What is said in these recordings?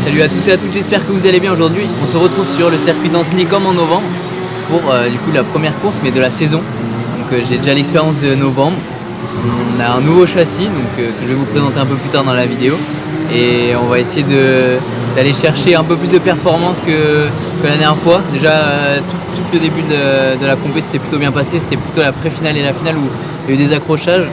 Salut à tous et à toutes, j'espère que vous allez bien aujourd'hui. On se retrouve sur le circuit d'Ancenis comme en novembre pour du coup la première course mais de la saison. Donc j'ai déjà l'expérience de novembre. On a un nouveau châssis que je vais vous présenter un peu plus tard dans la vidéo. Et on va essayer d'aller chercher un peu plus de performance que la dernière fois. Déjà tout le début de la compétition c'était plutôt bien passé, c'était plutôt la pré-finale et la finale où il y a eu des accrochages.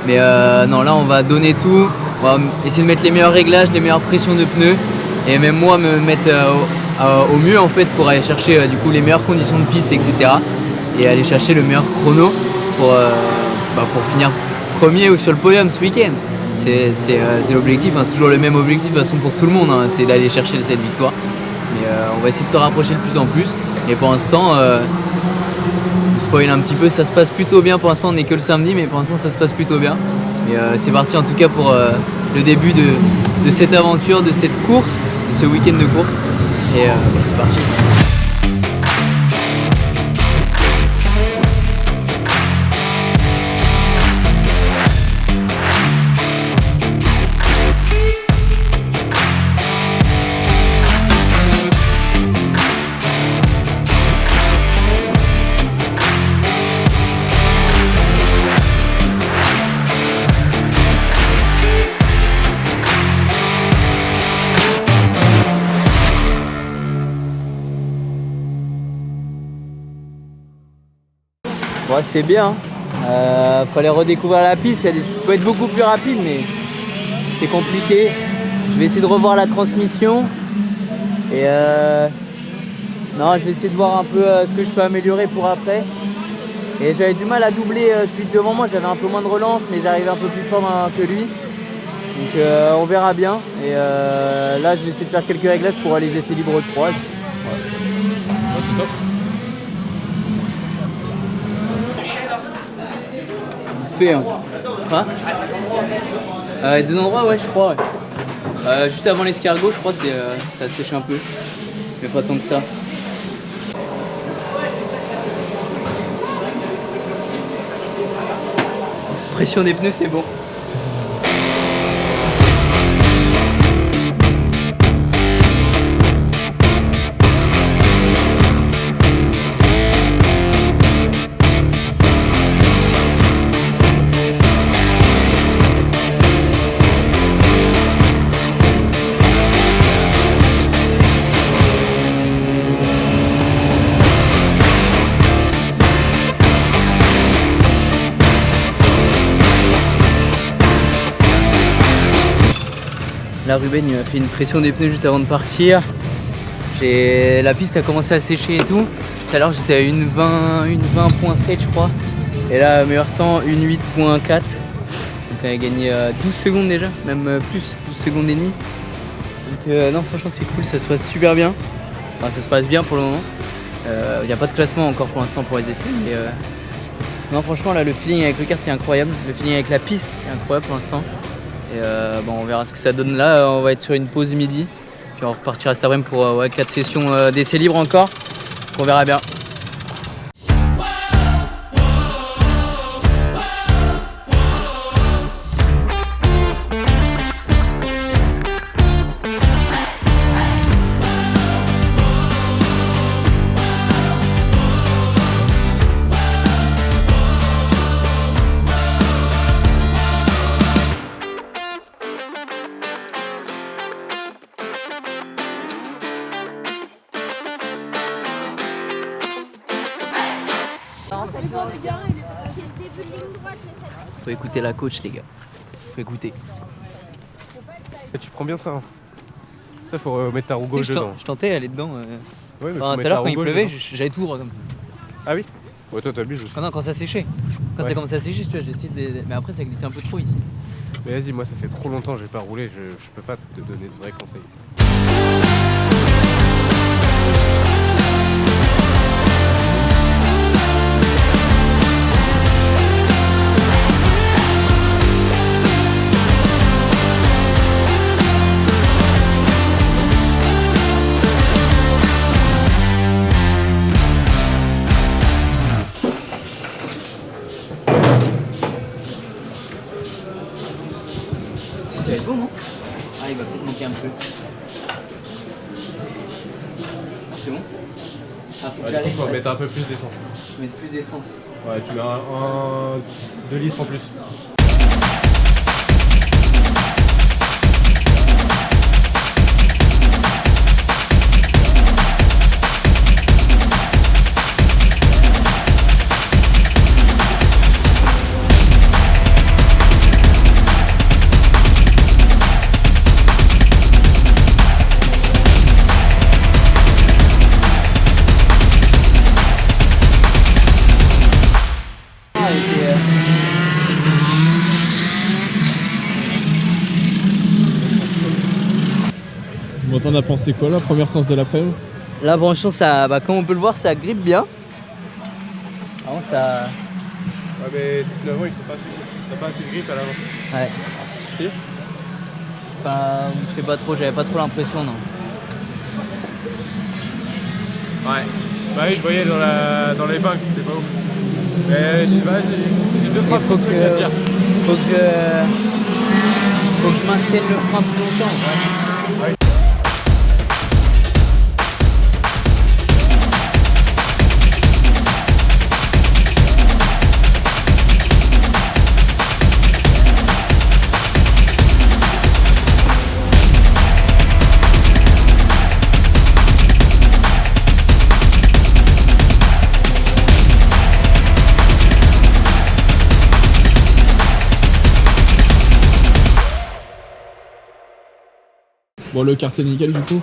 Mais non, là on va donner tout, on va essayer de mettre les meilleurs réglages, les meilleures pressions de pneus. Et même moi me mettre au mieux en fait pour aller chercher du coup les meilleures conditions de piste, etc. Et aller chercher le meilleur chrono pour finir premier ou sur le podium ce week-end. C'est l'objectif, hein. C'est toujours le même objectif de toute façon pour tout le monde, hein. C'est d'aller chercher cette victoire. Mais on va essayer de se rapprocher de plus en plus. Et pour l'instant, je vous spoil un petit peu, ça se passe plutôt bien. Pour l'instant on n'est que le samedi, mais pour l'instant ça se passe plutôt bien. Et c'est parti en tout cas pour le début de cette aventure, de cette course, de ce week-end de course. Et c'est parti. Ouais, c'était bien, fallait redécouvrir la piste, ça peut être beaucoup plus rapide mais c'est compliqué. Je vais essayer de revoir la transmission et non, je vais essayer de voir un peu ce que je peux améliorer pour après. Et j'avais du mal à doubler celui de devant moi, j'avais un peu moins de relance mais j'arrivais un peu plus fort que lui. Donc on verra bien. Et là je vais essayer de faire quelques réglages pour les essais libres de 3. Ouais. Ouais, c'est top. Hein des endroits, ouais, je crois. Ouais. Juste avant l'escargot, je crois, ça sèche un peu, mais pas tant que ça. Pression des pneus, c'est bon. Là Ruben il m'a fait une pression des pneus juste avant de partir. La piste a commencé à sécher et tout. Tout à l'heure j'étais à une 20.7 je crois. Et là meilleur temps une 8.4. Donc on a gagné 12 secondes déjà, même plus, 12 secondes et demie. Donc non franchement c'est cool, ça se passe super bien. Enfin ça se passe bien pour le moment. Il n'y a pas de classement encore pour l'instant pour les essais. Mais non franchement là le feeling avec le kart c'est incroyable. Le feeling avec la piste est incroyable pour l'instant. Et bon, on verra ce que ça donne là, on va être sur une pause midi, puis on repartira cet après-midi pour 4 sessions d'essais libres encore, on verra bien. Faut écouter la coach les gars, faut écouter. Tu prends bien ça, hein. Ça faut mettre ta roue gauche dedans. Je tentais aller dedans. Ouais, tout à l'heure quand il pleuvait, j'avais tout droit comme ça. Ah oui? Ouais toi t'abuses aussi. Non, quand ça séchait. Quand ça commençait à sécher, tu vois, j'ai essayé de... Mais après ça glissait un peu trop ici. Mais vas-y, moi ça fait trop longtemps que j'ai pas roulé, je peux pas te donner de vrais conseils. Ça va être bon, non? Ah, il va peut-être manquer un peu. c'est bon. Ah, faut que Ouais, j'arrive. faut mettre un peu plus d'essence. Mettre plus d'essence. Ouais, tu mets 2 litres en plus. Bon, t'en as pensé quoi la première séance de l'après-midi? Là, franchement, ça, comme on peut le voir, ça grippe bien. Vraiment, ça. Ouais, mais techniquement, ils sont pas assez. T'as pas assez de grip à l'avant. Ouais. Si. Enfin, je sais pas trop, j'avais pas trop l'impression, non. Ouais. Bah oui, je voyais dans les banques, c'était pas ouf. Mais j'ai 2-3 faut petits trucs à te dire. Faut que je maintienne le frein plus longtemps. Ouais. Bon, le kart est nickel du coup.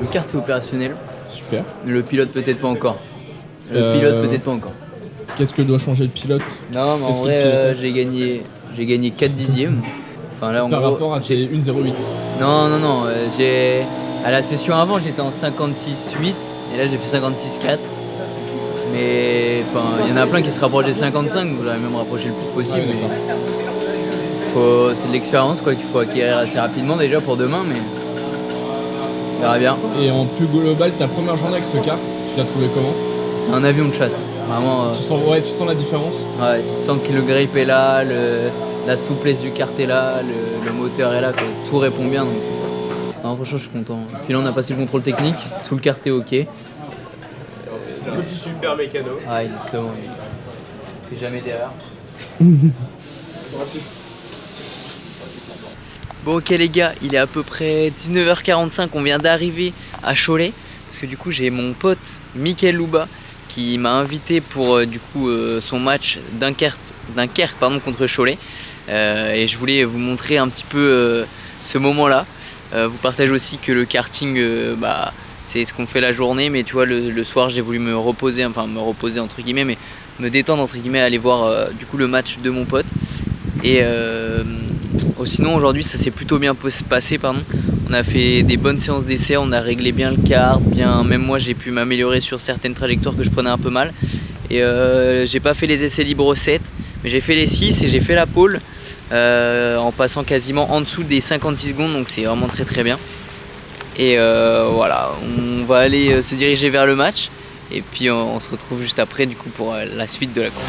Le kart est opérationnel, Super. mais le pilote peut-être pas encore. Qu'est-ce que doit changer le pilote Non, mais en Qu'est-ce que vrai, le pilote j'ai gagné 4 dixièmes. Enfin là, en par gros, rapport à tes 1,08? Non, à la session avant, j'étais en 56,8 et là j'ai fait 56,4. Mais enfin, il y en a plein qui se rapprochent des 55, donc j'aurais même rapproché le plus possible. Ouais, Mais c'est de l'expérience quoi qu'il faut acquérir assez rapidement déjà pour demain, mais on verra bien. Et en plus global, ta première journée avec ce kart, tu l'as trouvé comment? C'est un avion de chasse, vraiment. Tu sens la différence? Ouais, tu sens que le grip est là, la souplesse du kart est là, le moteur est là, quoi. Tout répond bien. Donc. Non, franchement, je suis content. Puis là, on a passé le contrôle technique, tout le kart est ok. C'est aussi super mécano. Ah, exactement. Il fait jamais d'erreur. Merci. Bon, ok les gars, il est à peu près 19h45, on vient d'arriver à Cholet. Parce que du coup, j'ai mon pote Mickaël Louba qui m'a invité pour son match Dunkerque contre Cholet. Et je voulais vous montrer un petit peu ce moment-là. Vous partagez aussi que le karting, c'est ce qu'on fait la journée, mais tu vois, le soir, j'ai voulu me reposer entre guillemets, mais me détendre entre guillemets, aller voir le match de mon pote. Et sinon, aujourd'hui, ça s'est plutôt bien passé, pardon. On a fait des bonnes séances d'essai, on a réglé bien le kart, même moi j'ai pu m'améliorer sur certaines trajectoires que je prenais un peu mal. Et j'ai pas fait les essais libres 7, mais j'ai fait les 6 et j'ai fait la pole en passant quasiment en dessous des 56 secondes, donc c'est vraiment très très bien. Et voilà, on va aller se diriger vers le match et puis on se retrouve juste après du coup pour la suite de la course.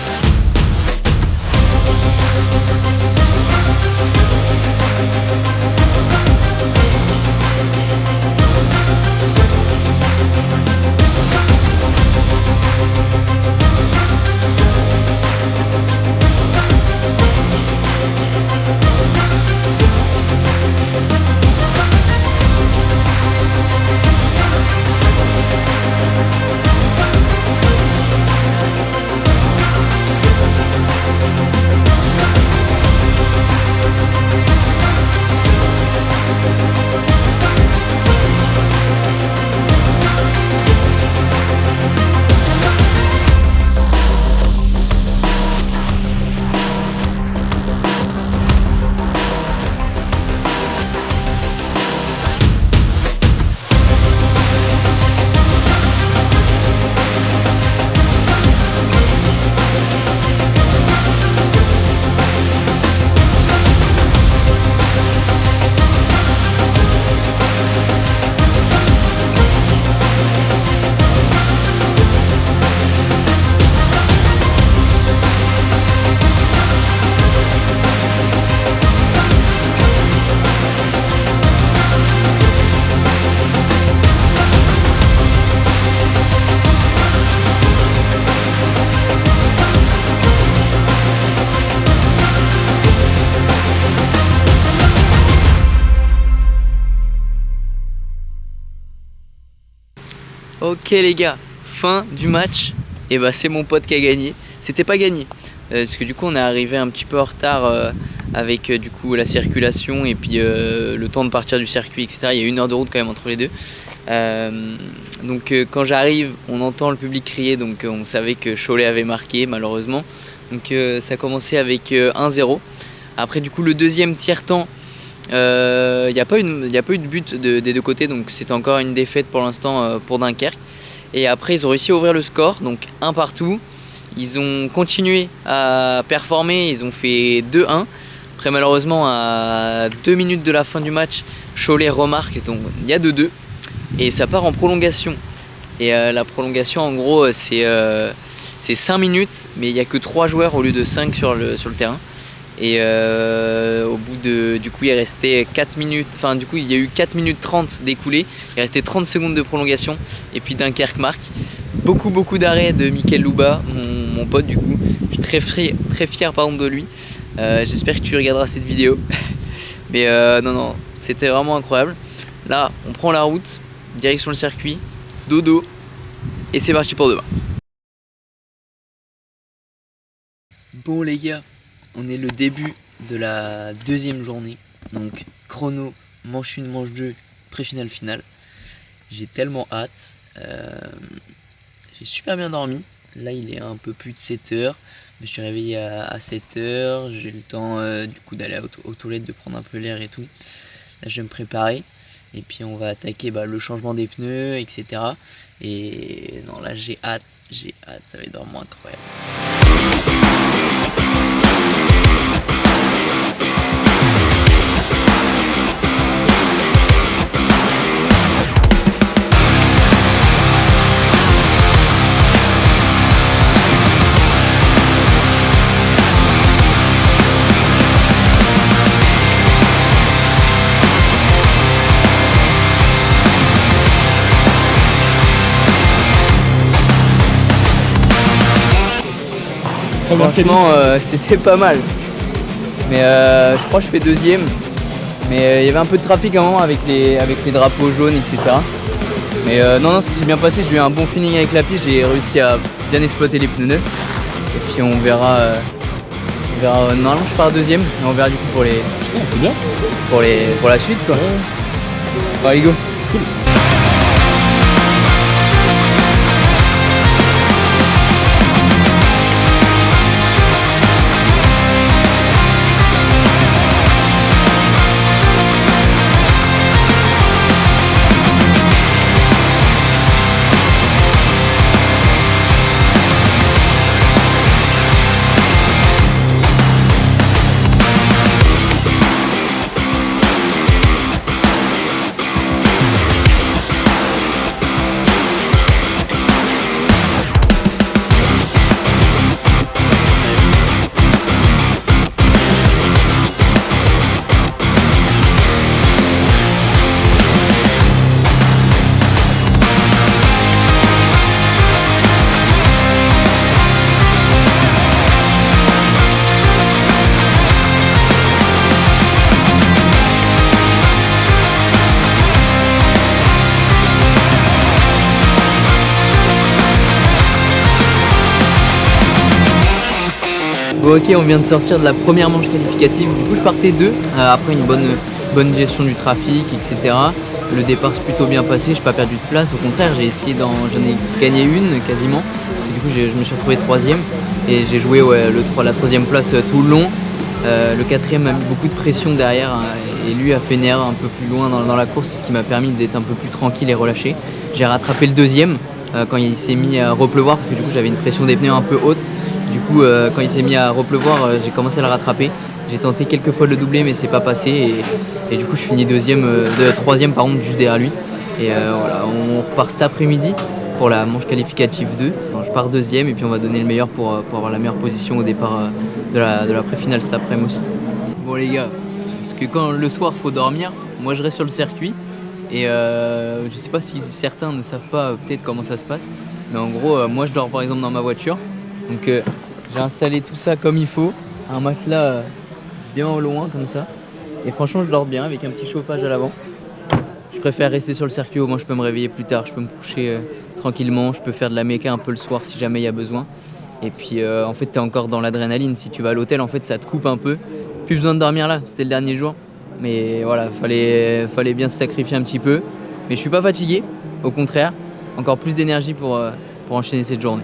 Ok les gars, fin du match. Et bah c'est mon pote qui a gagné. C'était pas gagné. Parce que du coup on est arrivé un petit peu en retard avec du coup la circulation et puis le temps de partir du circuit, etc. Il y a 1 heure de route quand même entre les deux. Donc quand j'arrive, on entend le public crier, donc on savait que Cholet avait marqué malheureusement. Donc ça a commencé avec 1-0. Après du coup le deuxième tiers-temps, il n'y a pas eu de but des deux côtés, donc c'était encore une défaite pour l'instant pour Dunkerque. Et après ils ont réussi à ouvrir le score, donc 1 partout. Ils ont continué à performer, ils ont fait 2-1. Après malheureusement à 2 minutes de la fin du match, Cholet remarque, donc il y a 2-2. Et ça part en prolongation. Et la prolongation en gros c'est 5 minutes, mais il n'y a que 3 joueurs au lieu de 5 sur le terrain. Et au bout de, du coup il restait 4 minutes, enfin du coup il y a eu 4 minutes 30 d'écoulés, il restait 30 secondes de prolongation et puis Dunkerque marque. Beaucoup d'arrêts de Mickaël Louba, mon pote du coup, je suis très fier par exemple de lui. J'espère que tu regarderas cette vidéo. Mais non, c'était vraiment incroyable. Là on prend la route, direction le circuit, dodo, et c'est parti pour demain. Bon les gars, on est le début de la deuxième journée, donc chrono, manche 1, manche 2, pré-finale, finale. J'ai tellement hâte, j'ai super bien dormi, là il est un peu plus de 7 heures, je me suis réveillé à 7 heures, j'ai eu le temps du coup d'aller aux toilettes, de prendre un peu l'air et tout. Là je vais me préparer, et puis on va attaquer le changement des pneus, etc. Et non là j'ai hâte, ça va être vraiment incroyable. Franchement c'était pas mal, mais je crois que je fais deuxième, mais il y avait un peu de trafic à un moment avec les drapeaux jaunes, etc. Mais non, ça s'est bien passé, j'ai eu un bon feeling avec la piste, j'ai réussi à bien exploiter les pneus neufs, et puis on verra, normalement je pars deuxième, mais on verra du coup C'est bien. pour la suite quoi. Bon, allez go. Cool. Bon ok, on vient de sortir de la première manche qualificative, du coup je partais 2, après une bonne gestion du trafic, etc. Le départ s'est plutôt bien passé, j'ai pas perdu de place, au contraire j'en ai gagné une quasiment, parce que du coup je me suis retrouvé 3ème et j'ai joué la 3ème place tout le long. Le 4ème a mis beaucoup de pression derrière et lui a fait une erreur un peu plus loin dans la course, ce qui m'a permis d'être un peu plus tranquille et relâché. J'ai rattrapé le 2ème quand il s'est mis à repleuvoir, parce que du coup j'avais une pression des pneus un peu haute. Du coup quand il s'est mis à repleuvoir, j'ai commencé à le rattraper. J'ai tenté quelques fois de le doubler mais c'est pas passé et du coup je finis 3ème par contre juste derrière lui. Et voilà, on repart cet après-midi pour la manche qualificative 2. Je pars 2ème et puis on va donner le meilleur pour avoir la meilleure position au départ de la pré-finale cet après-midi aussi. Bon les gars, parce que quand le soir faut dormir, moi je reste sur le circuit et je sais pas si certains ne savent pas peut-être comment ça se passe, mais en gros moi je dors par exemple dans ma voiture. Donc j'ai installé tout ça comme il faut, un matelas bien au loin comme ça. Et franchement je dors bien avec un petit chauffage à l'avant. Je préfère rester sur le circuit, au moins je peux me réveiller plus tard, je peux me coucher tranquillement. Je peux faire de la méca un peu le soir si jamais il y a besoin. Et puis en fait, tu es encore dans l'adrénaline. Si tu vas à l'hôtel, en fait, ça te coupe un peu. Plus besoin de dormir là, c'était le dernier jour. Mais voilà, fallait bien se sacrifier un petit peu. Mais je suis pas fatigué, au contraire. Encore plus d'énergie pour enchaîner cette journée.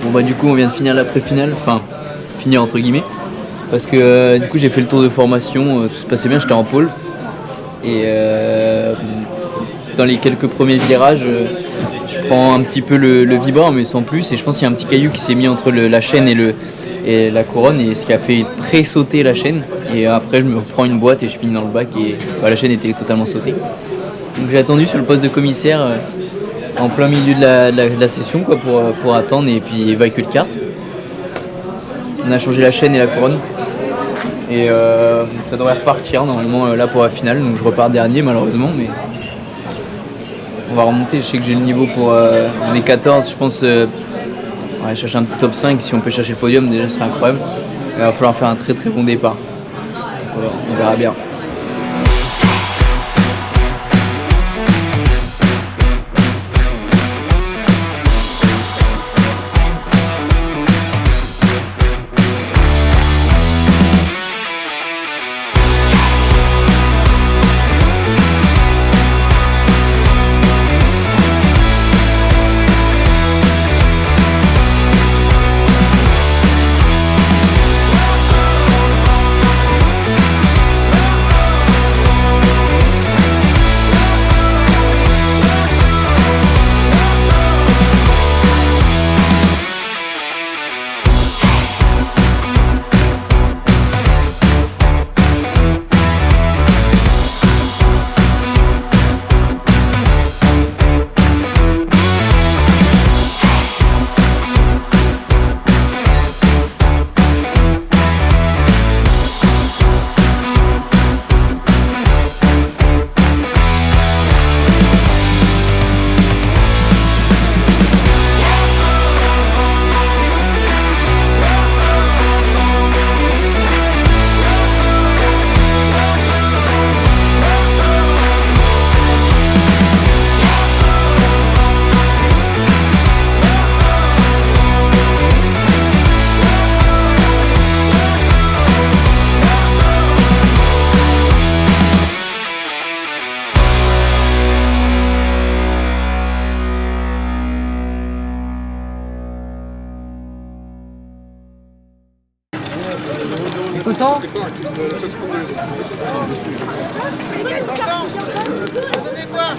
Bon bah du coup on vient de finir l'après-finale, enfin finir entre guillemets, parce que du coup j'ai fait le tour de formation, tout se passait bien, j'étais en pôle et dans les quelques premiers virages je prends un petit peu le vibreur mais sans plus, et je pense qu'il y a un petit caillou qui s'est mis entre la chaîne et la couronne, et ce qui a fait pré-sauter la chaîne, et après je me reprends une boîte et je finis dans le bac et la chaîne était totalement sautée. Donc j'ai attendu sur le poste de commissaire en plein milieu de la session quoi, pour attendre et puis évacuer le kart. On a changé la chaîne et la couronne et ça devrait repartir normalement là pour la finale, donc je repars dernier malheureusement, mais on va remonter. Je sais que j'ai le niveau pour on est 14, je pense on va chercher un petit top 5, si on peut chercher le podium déjà ce serait incroyable. Il va falloir faire un très très bon départ, on verra bien.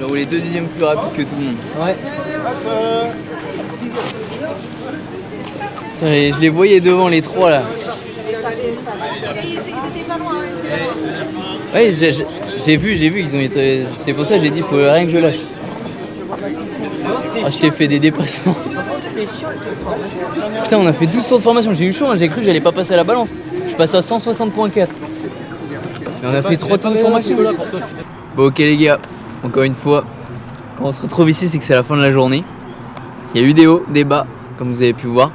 J'ai roulé 2 dixièmes plus rapide que tout le monde. Ouais. Putain, et je les voyais devant les 3 là. Ils étaient pas loin. Ouais, j'ai vu qu'ils ont été. C'est pour ça que j'ai dit faut rien que je lâche. Ah, je t'ai fait des dépassements. Putain, on a fait 12 tours de formation. J'ai eu chaud, hein, j'ai cru que j'allais pas passer à la balance. Je passe à 160.4. Mais on a fait 3 tours de formation. Bon, ok les gars, encore une fois, quand on se retrouve ici, c'est que c'est la fin de la journée. Il y a eu des hauts, des bas, comme vous avez pu voir.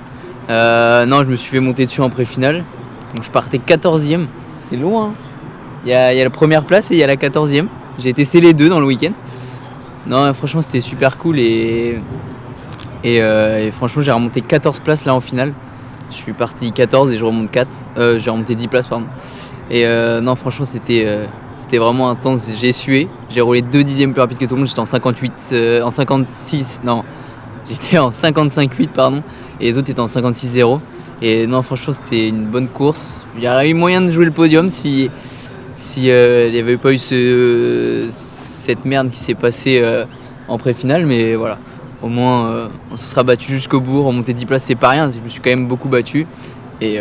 Non, je me suis fait monter dessus en pré-finale. Donc je partais 14e. C'est loin. Hein. Il y a la première place et il y a la 14e. J'ai testé les deux dans le week-end. Non, franchement, c'était super cool et franchement, j'ai remonté 14 places là en finale. Je suis parti 14 et je remonte 4. J'ai remonté 10 places, pardon. Et non, franchement, c'était vraiment intense. J'ai sué. J'ai roulé 2 dixièmes plus rapide que tout le monde. J'étais en 56. Non, j'étais en 55,8, pardon. Et les autres étaient en 56,0. Et non, franchement, c'était une bonne course. Il y aurait eu moyen de jouer le podium si il n'y avait pas eu cette merde qui s'est passée en pré-finale. Mais voilà, au moins, on se sera battu jusqu'au bout. Remonter 10 places, c'est pas rien. Je me suis quand même beaucoup battu. Et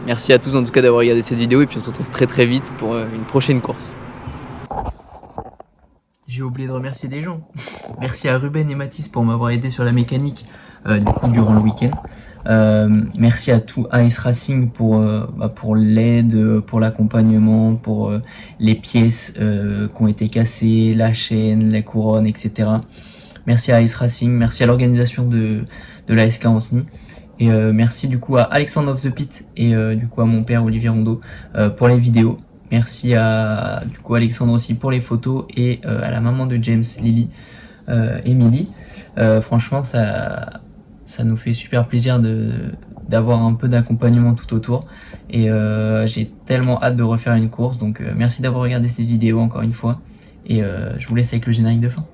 merci à tous en tout cas d'avoir regardé cette vidéo. Et puis on se retrouve très très vite pour une prochaine course. J'ai oublié de remercier des gens. Merci à Ruben et Mathis pour m'avoir aidé sur la mécanique du coup durant le week-end. Merci à tout Ice Racing pour l'aide, pour l'accompagnement, pour les pièces qui ont été cassées, la chaîne, les couronnes, etc. Merci à Ice Racing, merci à l'organisation de la SK Anceny. Et merci du coup à Alexandre of the Pit et du coup à mon père Olivier Rondeau pour les vidéos. Merci à du coup Alexandre aussi pour les photos et à la maman de James, Lily, Emily. Franchement ça nous fait super plaisir d'avoir un peu d'accompagnement tout autour. Et j'ai tellement hâte de refaire une course. Donc merci d'avoir regardé cette vidéo encore une fois. Et je vous laisse avec le générique de fin.